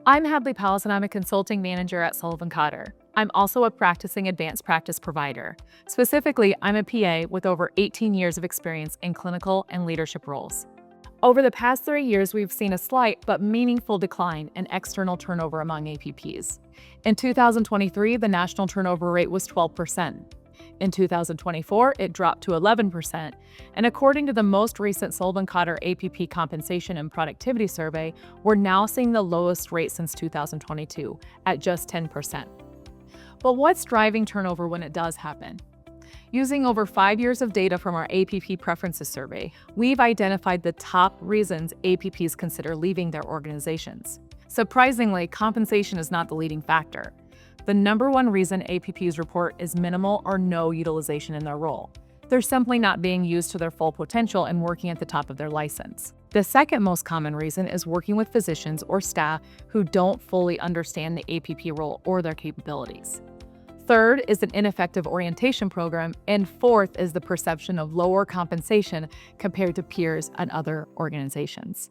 I'm Hadley Powless, and I'm a consulting manager at SullivanCotter. I'm also a practicing advanced practice provider. Specifically, I'm a PA with over 18 years of experience in clinical and leadership roles. Over the past 3 years, we've seen a slight but meaningful decline in external turnover among APPs. In 2023, the national turnover rate was 12%. In 2024, it dropped to 11%, and according to the most recent SullivanCotter APP Compensation and Productivity Survey, we're now seeing the lowest rate since 2022, at just 10%. But what's driving turnover when it does happen? Using over 5 years of data from our APP Preferences Survey, we've identified the top reasons APPs consider leaving their organizations. Surprisingly, compensation is not the leading factor. The number one reason APPs report is minimal or no utilization in their role. They're simply not being used to their full potential and working at the top of their license. The second most common reason is working with physicians or staff who don't fully understand the APP role or their capabilities. Third is an ineffective orientation program, and fourth is the perception of lower compensation compared to peers at other organizations.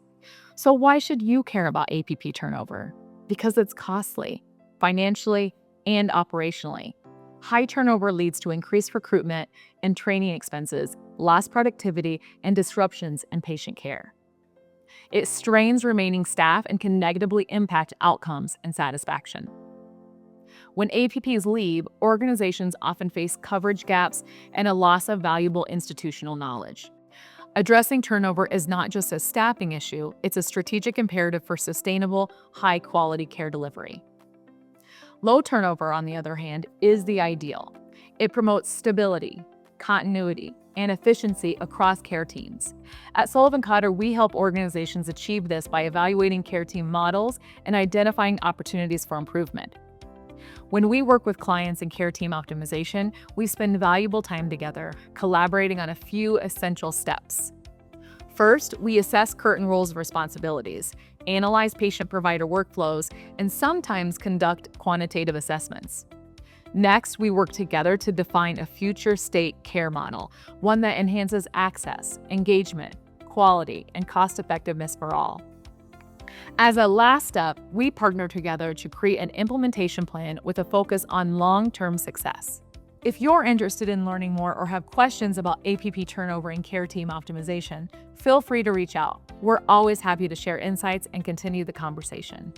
So why should you care about APP turnover? Because it's costly, financially and operationally. High turnover leads to increased recruitment and training expenses, lost productivity, and disruptions in patient care. It strains remaining staff and can negatively impact outcomes and satisfaction. When APPs leave, organizations often face coverage gaps and a loss of valuable institutional knowledge. Addressing turnover is not just a staffing issue, it's a strategic imperative for sustainable, high-quality care delivery. Low turnover, on the other hand, is the ideal. It promotes stability, continuity, and efficiency across care teams. At SullivanCotter, we help organizations achieve this by evaluating care team models and identifying opportunities for improvement. When we work with clients in care team optimization, we spend valuable time together, collaborating on a few essential steps. First, we assess current roles and responsibilities, analyze patient-provider workflows, and sometimes conduct quantitative assessments. Next, we work together to define a future state care model, one that enhances access, engagement, quality, and cost-effectiveness for all. As a last step, we partner together to create an implementation plan with a focus on long-term success. If you're interested in learning more or have questions about APP turnover and care team optimization, feel free to reach out. We're always happy to share insights and continue the conversation.